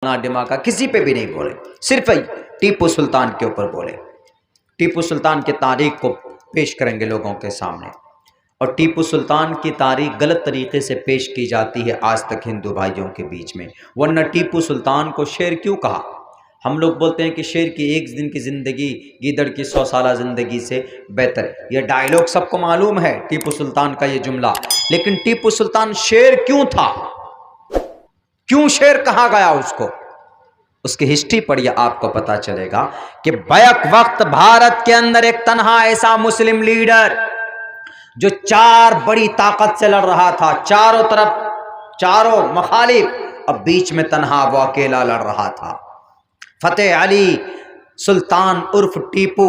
ڈماکا کسی پہ بھی نہیں بولے، صرف ٹیپو سلطان کے اوپر بولے۔ ٹیپو سلطان کی تاریخ کو پیش کریں گے لوگوں کے سامنے، اور ٹیپو سلطان کی تاریخ غلط طریقے سے پیش کی جاتی ہے آج تک ہندو بھائیوں کے بیچ میں، ورنہ ٹیپو سلطان کو شیر کیوں کہا؟ ہم لوگ بولتے ہیں کہ شیر کی ایک دن کی زندگی گیدڑ کی 100 سالہ زندگی سے بہتر ہے۔ یہ ڈائیلاگ سب کو معلوم ہے ٹیپو سلطان کا یہ جملہ، لیکن ٹیپو سلطان شیر کیوں تھا؟ کیوں شیر کہا گیا اس کو؟ اس کی ہسٹری پڑھیے، آپ کو پتا چلے گا کہ بیک وقت بھارت کے اندر ایک تنہا ایسا مسلم لیڈر جو 4 بڑی طاقت سے لڑ رہا تھا، چاروں طرف چاروں مخالف، اب بیچ میں تنہا وہ اکیلا لڑ رہا تھا۔ فتح علی سلطان عرف ٹیپو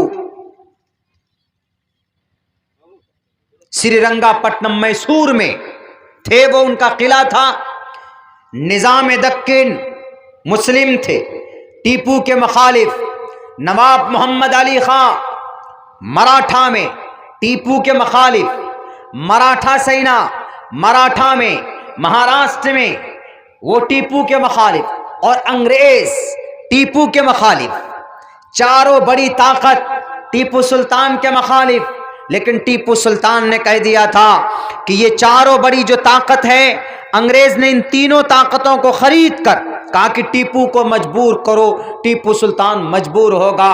سری رنگا پٹنم میسور میں تھے، وہ ان کا قلعہ تھا۔ نظام دکن مسلم تھے، ٹیپو کے مخالف نواب محمد علی خان مراٹھا میں، ٹیپو کے مخالف مراٹھا سینا مراٹھا میں، مہاراشٹر میں وہ ٹیپو کے مخالف، اور انگریز ٹیپو کے مخالف، چاروں بڑی طاقت ٹیپو سلطان کے مخالف۔ لیکن ٹیپو سلطان نے کہہ دیا تھا کہ یہ چاروں بڑی جو طاقت ہے، انگریز نے ان تینوں طاقتوں کو خرید کر کہا کہ ٹیپو کو مجبور کرو، ٹیپو سلطان مجبور ہوگا،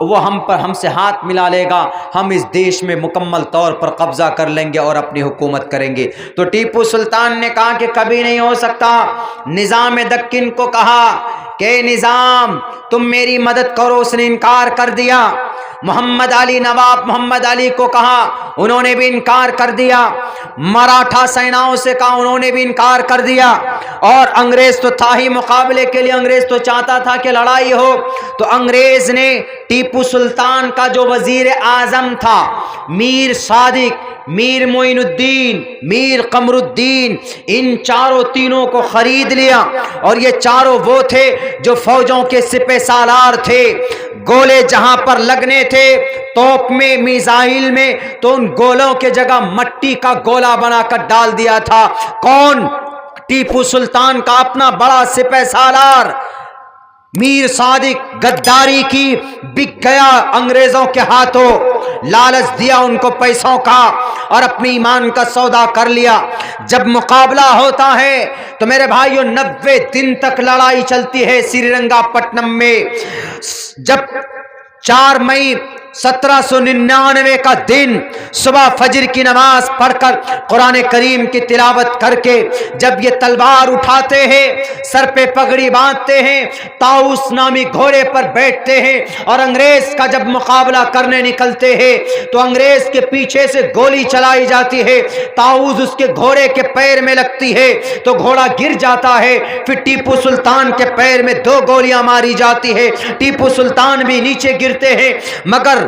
وہ ہم سے ہاتھ ملا لے گا، ہم اس دیش میں مکمل طور پر قبضہ کر لیں گے اور اپنی حکومت کریں گے۔ تو ٹیپو سلطان نے کہا کہ کبھی نہیں ہو سکتا۔ نظام دکن کو کہا کہ نظام تم میری مدد کرو، اس نے انکار کر دیا۔ محمد علی نواب محمد علی کو کہا، انہوں نے بھی انکار کر دیا۔ مراٹھا سیناؤں سے کہا، انہوں نے بھی انکار کر دیا۔ اور انگریز تو تھا ہی مقابلے کے لیے، انگریز تو چاہتا تھا کہ لڑائی ہو۔ تو انگریز نے ٹیپو سلطان کا جو وزیر اعظم تھا میر صادق، میر معین الدین، میر قمر الدین، ان تینوں کو خرید لیا۔ اور یہ چاروں وہ تھے جو فوجوں کے سپہ سالار تھے، گولے جہاں پر لگنے تھے توپ میں، میزائل میں، تو ان گولوں کے جگہ مٹی کا گولا بنا کر ڈال دیا تھا۔ کون؟ ٹیپو سلطان کا اپنا بڑا سپہ سالار میر صادق غداری کی بک گیا انگریزوں کے ہاتھوں، لالچ دیا ان کو پیسوں کا اور اپنی ایمان کا سودا کر لیا۔ جب مقابلہ ہوتا ہے تو میرے بھائیوں 90 دن تک لڑائی چلتی ہے سری رنگا پٹنم میں۔ جب 4 مئی 1799 کا دن صبح فجر کی نماز پڑھ کر قرآن کریم کی تلاوت کر کے جب یہ تلوار اٹھاتے ہیں، سر پہ پگڑی باندھتے ہیں، طاؤس نامی گھوڑے پر بیٹھتے ہیں اور انگریز کا جب مقابلہ کرنے نکلتے ہیں تو انگریز کے پیچھے سے گولی چلائی جاتی ہے، طاؤس اس کے گھوڑے کے پیر میں لگتی ہے تو گھوڑا گر جاتا ہے۔ پھر ٹیپو سلطان کے پیر میں 2 گولیاں ماری جاتی ہے، ٹیپو سلطان بھی نیچے گرتے ہیں، مگر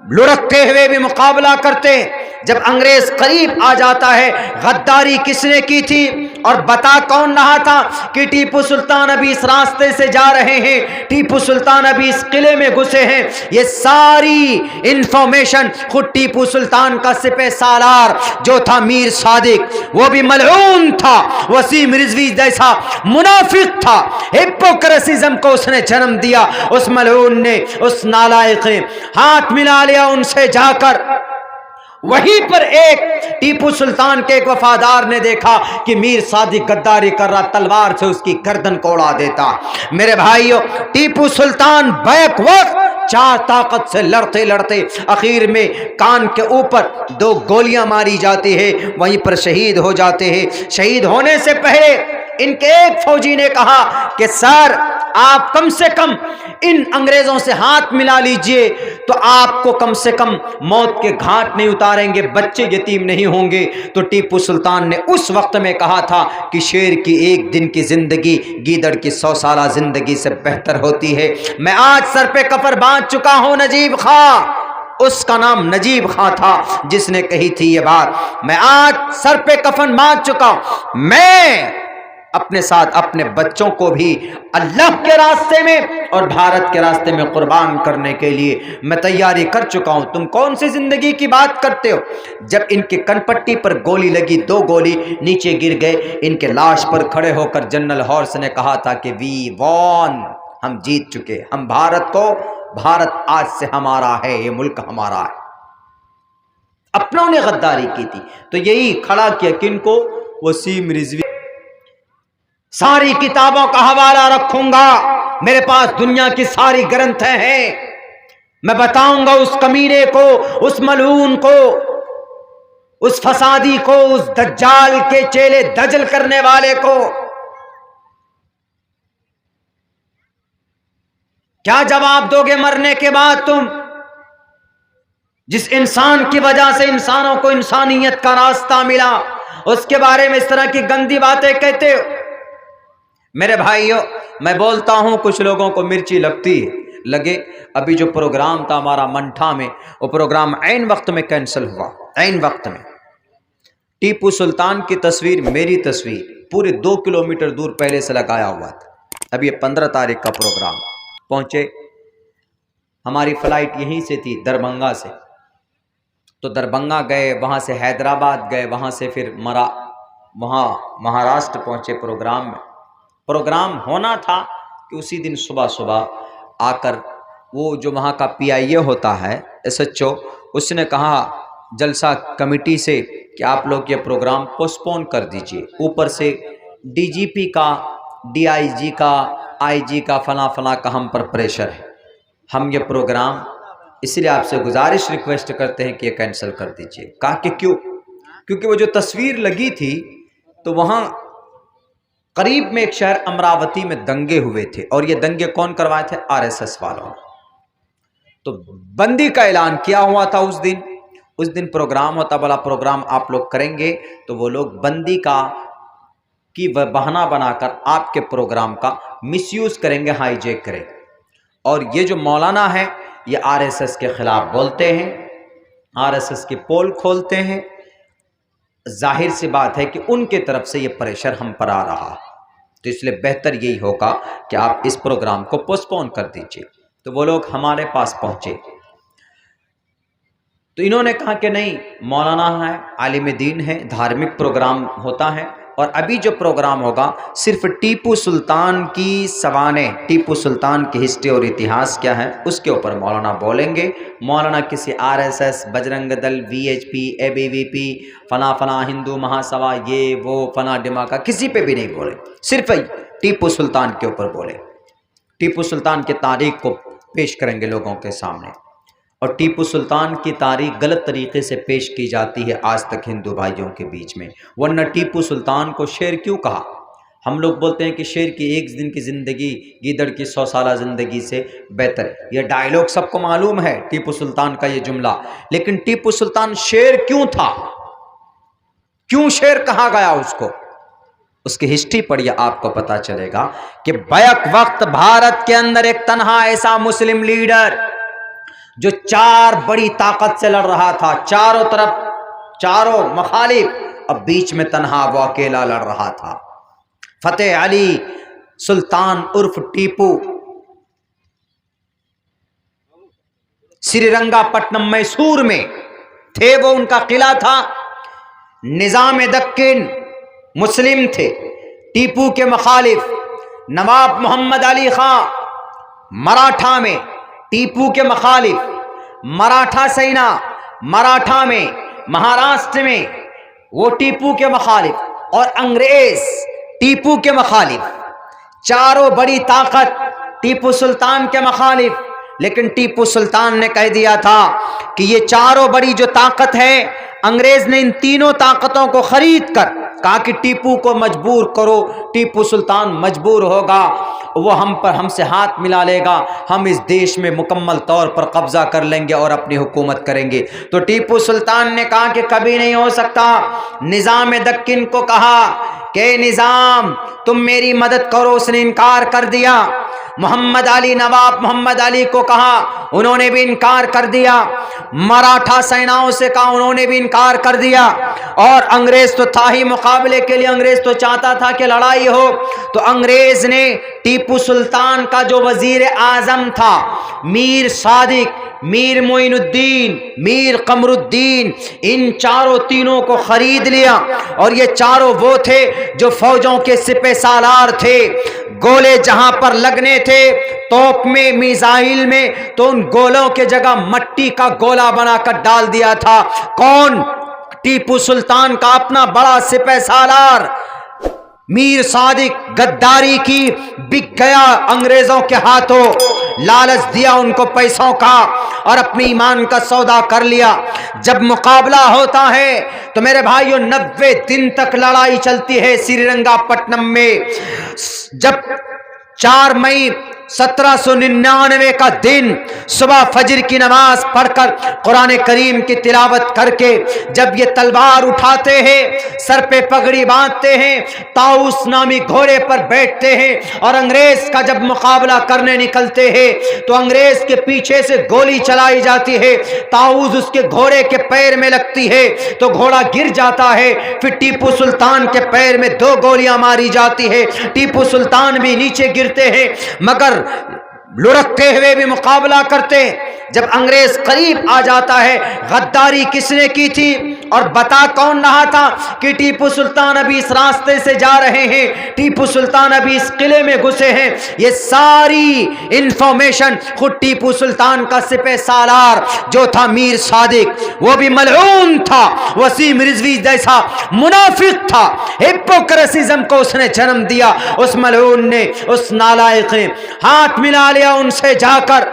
لڑکتے ہوئے بھی مقابلہ کرتے ہیں۔ جب انگریز قریب آ جاتا ہے، غداری کس نے کی تھی اور بتا کون رہا تھا کہ ٹیپو سلطان ابھی اس راستے سے جا رہے ہیں، ٹیپو سلطان ابھی اس قلعے میں گھسے ہیں، یہ ساری انفارمیشن خود ٹیپو سلطان کا سپہ سالار جو تھا میر صادق، وہ بھی ملعون تھا، وسیم رضوی جیسا منافق تھا، ہپوکریسزم کو اس نے جنم دیا۔ اس ملعون نے، اس نالائق نے ہاتھ ملا لیا ان سے جا کر۔ وہیں پر ایک ٹیپو سلطان کے ایک وفادار نے دیکھا کہ میر صادق غداری کر رہا، تلوار سے اس کی گردن کو اڑا دیتا۔ میرے بھائیوں، ٹیپو سلطان بیک وقت 4 طاقت سے لڑتے لڑتے اخیر میں کان کے اوپر 2 گولیاں ماری جاتی ہے، وہیں پر شہید ہو جاتے ہیں۔ شہید ہونے سے پہلے ان کے ایک فوجی نے کہا کہ سر آپ کم سے کم ان انگریزوں سے ہاتھ ملا لیجئے تو آپ کو کم سے کم موت کے گھاٹ نہیں اتاریں گے، بچے یتیم نہیں ہوں گے۔ تو ٹیپو سلطان نے اس وقت میں کہا تھا کہ شیر کی ایک دن کی زندگی گیدڑ کی 100 سالہ زندگی سے بہتر ہوتی ہے۔ میں آج سر پہ کفر باندھ چکا ہوں نجیب خاں، اس کا نام نجیب خاں تھا جس نے کہی تھی یہ بات۔ میں آج سر پہ کفن باندھ چکا ہوں، میں اپنے ساتھ اپنے بچوں کو بھی اللہ کے راستے میں اور بھارت کے راستے میں قربان کرنے کے لیے میں تیاری کر چکا ہوں۔ تم کون سی زندگی کی بات کرتے ہو؟ جب ان کے کن پٹی پر گولی لگی، 2 گولی نیچے گر گئے، ان کے لاش پر کھڑے ہو کر جنرل ہارس نے کہا تھا کہ وی وان، ہم جیت چکے، ہم بھارت آج سے ہمارا ہے، یہ ملک ہمارا ہے۔ اپنوں نے غداری کی تھی تو یہی کھڑا کیا کن کو؟ وسیم رضوی۔ ساری کتابوں کا حوالہ رکھوں گا، میرے پاس دنیا کی ساری گرنتھیں ہیں، میں بتاؤں گا اس کمینے کو، اس ملعون کو، اس فسادی کو، اس دجال کے چیلے دجل کرنے والے کو۔ کیا جواب دو گے مرنے کے بعد تم؟ جس انسان کی وجہ سے انسانوں کو انسانیت کا راستہ ملا، اس کے بارے میں اس طرح کی گندی باتیں کہتے ہو۔ میرے بھائیو، میں بولتا ہوں، کچھ لوگوں کو مرچی لگے۔ ابھی جو پروگرام تھا ہمارا منٹھا میں، وہ پروگرام عین وقت میں کینسل ہوا، عین وقت میں۔ ٹیپو سلطان کی تصویر، میری تصویر پورے 2 کلومیٹر دور پہلے سے لگایا ہوا تھا۔ اب یہ 15 تاریخ کا پروگرام پہنچے، ہماری فلائٹ یہیں سے تھی، دربھنگا سے، تو دربھنگا گئے، وہاں سے حیدرآباد گئے، وہاں سے پھر وہاں مہاراشٹر پہنچے۔ پروگرام ہونا تھا کہ اسی دن صبح آ کر وہ جو وہاں کا PIA ہوتا ہے SHO، اس نے کہا جلسہ کمیٹی سے کہ آپ لوگ یہ پروگرام پوسٹپون کر دیجئے۔ اوپر سے DGP کا، DIG کا، IG کا، فلاں کا ہم پر پریشر ہے، ہم یہ پروگرام اس لیے آپ سے گزارش ریکویسٹ کرتے ہیں کہ یہ کینسل کر دیجئے۔ کہا کہ کیوں؟ کیونکہ وہ جو تصویر لگی تھی تو وہاں قریب میں ایک شہر امراوتی میں دنگے ہوئے تھے، اور یہ دنگے کون کروائے تھے؟ RSS والوں نے۔ تو بندی کا اعلان کیا ہوا تھا اس دن پروگرام ہوتا، بڑا پروگرام آپ لوگ کریں گے، تو وہ لوگ بندی کی بہانہ بنا کر آپ کے پروگرام کا مس یوز کریں گے، ہائی جیک کریں گے۔ اور یہ جو مولانا ہے یہ RSS کے خلاف بولتے ہیں، RSS کی پول کھولتے ہیں۔ ظاہر سی بات ہے کہ ان کے طرف سے یہ پریشر ہم پر آ رہا، تو اس لیے بہتر یہی ہوگا کہ آپ اس پروگرام کو پوسٹپون کر دیجئے۔ تو وہ لوگ ہمارے پاس پہنچے تو انہوں نے کہا کہ نہیں، مولانا ہے، عالم دین ہے، دھارمک پروگرام ہوتا ہے، اور ابھی جو پروگرام ہوگا صرف ٹیپو سلطان کی سوانح، ٹیپو سلطان کی ہسٹری اور اتہاس کیا ہے اس کے اوپر مولانا بولیں گے۔ مولانا کسی RSS، بجرنگ دل، VHP، ABVP، فلاں ہندو مہاسبھا، یہ وہ فلاں ڈماکا، کسی پہ بھی نہیں بولے، صرف ٹیپو سلطان کے اوپر بولے۔ ٹیپو سلطان کی تاریخ کو پیش کریں گے لوگوں کے سامنے، اور ٹیپو سلطان کی تاریخ غلط طریقے سے پیش کی جاتی ہے آج تک ہندو بھائیوں کے بیچ میں، ورنہ ٹیپو سلطان کو شیر کیوں کہا؟ ہم لوگ بولتے ہیں کہ شیر کی 1 دن کی زندگی گیدڑ کی 100 سالہ زندگی سے بہتر ہے۔ یہ ڈائیلاگ سب کو معلوم ہے، ٹیپو سلطان کا یہ جملہ، لیکن ٹیپو سلطان شیر کیوں تھا؟ کیوں شیر کہا گیا اس کو؟ اس کی ہسٹری پڑھیے، آپ کو پتا چلے گا کہ بیک وقت بھارت کے اندر ایک تنہا ایسا مسلم لیڈر جو 4 بڑی طاقت سے لڑ رہا تھا، چاروں طرف، چاروں مخالف، اب بیچ میں تنہا وہ اکیلا لڑ رہا تھا۔ فتح علی سلطان عرف ٹیپو، سری رنگا پٹنم میسور میں تھے، وہ ان کا قلعہ تھا۔ نظام دکن مسلم تھے، ٹیپو کے مخالف نواب محمد علی خان مراٹھا میں، ٹیپو کے مخالف مراٹھا سینا، مراٹھا میں، مہاراشٹر میں وہ ٹیپو کے مخالف، اور انگریز ٹیپو کے مخالف، چاروں بڑی طاقت ٹیپو سلطان کے مخالف۔ لیکن ٹیپو سلطان نے کہہ دیا تھا کہ یہ چاروں بڑی جو طاقت ہے، انگریز نے ان تینوں طاقتوں کو خرید کر کہا کہ ٹیپو کو مجبور کرو، ٹیپو سلطان مجبور ہوگا، وہ ہم سے ہاتھ ملا لے گا، ہم اس دیش میں مکمل طور پر قبضہ کر لیں گے اور اپنی حکومت کریں گے۔ تو ٹیپو سلطان نے کہا کہ کبھی نہیں ہو سکتا۔ نظام دکن کو کہا کہ نظام تم میری مدد کرو، اس نے انکار کر دیا۔ محمد علی نواب محمد علی کو کہا، انہوں نے بھی انکار کر دیا۔ مراٹھا سیناؤں سے کہا، انہوں نے بھی انکار کر دیا۔ اور انگریز تو تھا ہی مقابلے کے لیے، انگریز تو چاہتا تھا کہ لڑائی ہو، تو انگریز نے ٹیپو سلطان کا جو وزیر اعظم تھا میر صادق، میر معین الدین، میر قمر الدین، ان چاروں تینوں کو خرید لیا۔ اور یہ چاروں وہ تھے جو فوجوں کے سپہ سالار تھے۔ گولے جہاں پر لگنے تھے توپ میں، میزائل میں، تو ان گولوں کے جگہ مٹی کا گولا بنا کر ڈال دیا تھا۔ کون؟ ٹیپو سلطان کا اپنا بڑا سپہ سالار میر صادق غداری کی بک گیا انگریزوں کے ہاتھوں، لالچ دیا ان کو پیسوں کا اور اپنی ایمان کا سودا کر لیا۔ جب مقابلہ ہوتا ہے تو میرے بھائیوں 90 دن تک لڑائی چلتی ہے سری رنگا پٹنم میں۔ جب 4 مئی 1799 کا دن صبح فجر کی نماز پڑھ کر قرآن کریم کی تلاوت کر کے جب یہ تلوار اٹھاتے ہیں، سر پہ پگڑی باندھتے ہیں، طاؤس نامی گھوڑے پر بیٹھتے ہیں اور انگریز کا جب مقابلہ کرنے نکلتے ہیں تو انگریز کے پیچھے سے گولی چلائی جاتی ہے، طاؤس اس کے گھوڑے کے پیر میں لگتی ہے تو گھوڑا گر جاتا ہے۔ پھر ٹیپو سلطان کے پیر میں 2 گولیاں ماری جاتی ہے، ٹیپو سلطان بھی نیچے گرتے ہیں، مگر لڑکتے ہوئے بھی مقابلہ کرتے۔ جب انگریز قریب آ جاتا ہے، غداری کس نے کی تھی اور بتا کون رہا تھا کہ ٹیپو سلطان ابھی اس راستے سے جا رہے ہیں، ٹیپو سلطان ابھی اس قلعے میں گھسے ہیں، یہ ساری انفارمیشن خود ٹیپو سلطان کا سپہ سالار جو تھا میر صادق، وہ بھی ملعون تھا، وسیم رضوی جیسا منافق تھا، ہپوکریسزم کو اس نے جنم دیا۔ اس ملعون نے، اس نالائق نے ہاتھ ملا لیا ان سے جا کر۔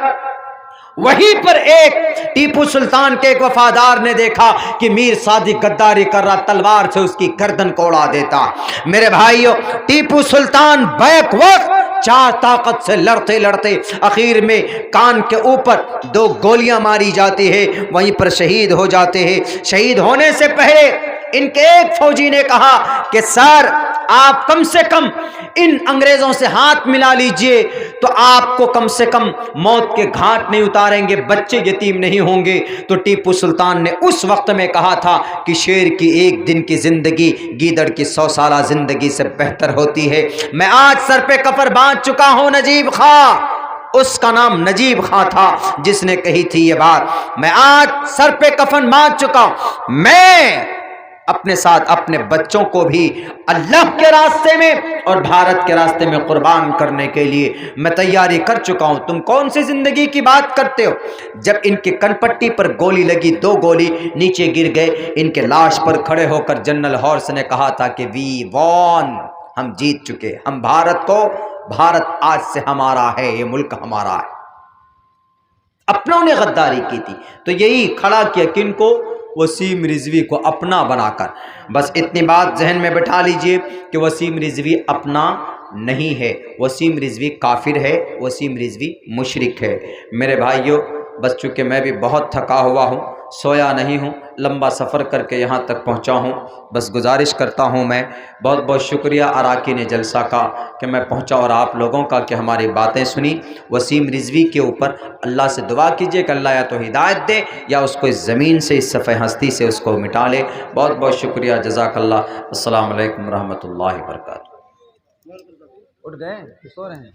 وہیں پر ایک ٹیپو سلطان کے ایک وفادار نے دیکھا کہ میر صادق غداری کر رہا، تلوار سے اس کی گردن کو اڑا دیتا۔ میرے بھائیوں، ٹیپو سلطان بیک وقت 4 طاقت سے لڑتے لڑتے آخر میں کان کے اوپر 2 گولیاں ماری جاتی ہے، وہیں پر شہید ہو جاتے ہیں۔ شہید ہونے سے پہلے ان کے ایک فوجی نے کہا کہ سر آپ کم سے کم ان انگریزوں سے ہاتھ ملا لیجئے تو آپ کو کم سے کم موت کے گھاٹ نہیں اتاریں گے، بچے یتیم نہیں ہوں گے۔ تو ٹیپو سلطان نے اس وقت میں کہا تھا کہ شیر کی 1 دن کی زندگی گیدڑ کی 100 سالہ زندگی سے بہتر ہوتی ہے۔ میں آج سر پہ کفر باندھ چکا ہوں نجیب خاں، اس کا نام نجیب خاں تھا جس نے کہی تھی یہ بات۔ میں آج سر پہ کفن باندھ چکا ہوں، میں اپنے ساتھ اپنے بچوں کو بھی اللہ کے راستے میں اور بھارت کے راستے میں قربان کرنے کے لیے میں تیاری کر چکا ہوں۔ تم کون سی زندگی کی بات کرتے ہو؟ جب ان کے کن پٹی پر گولی لگی، 2 گولی نیچے گر گئے، ان کے لاش پر کھڑے ہو کر جنرل ہارس نے کہا تھا کہ وی وان، ہم جیت چکے، ہم بھارت آج سے ہمارا ہے، یہ ملک ہمارا ہے۔ اپنوں نے غداری کی تھی تو یہی کھڑا کیا کن کو؟ وسیم رضوی کو اپنا بنا کر۔ بس اتنی بات ذہن میں بٹھا لیجئے کہ وسیم رضوی اپنا نہیں ہے، وسیم رضوی کافر ہے، وسیم رضوی مشرک ہے۔ میرے بھائیوں، بس چونکہ میں بھی بہت تھکا ہوا ہوں، سویا نہیں ہوں، لمبا سفر کر کے یہاں تک پہنچا ہوں، بس گزارش کرتا ہوں میں بہت بہت شکریہ اراکین جلسہ کا کہ میں پہنچا اور آپ لوگوں کا کہ ہماری باتیں سنی۔ وسیم رضوی کے اوپر اللہ سے دعا کیجئے کہ اللہ یا تو ہدایت دے یا اس کو اس زمین سے، اس صفحہ ہستی سے اس کو مٹا لے۔ بہت بہت شکریہ، جزاک اللہ۔ السلام علیکم ورحمۃ اللہ وبرکاتہ۔ اٹھ گئے، سو رہے ہیں؟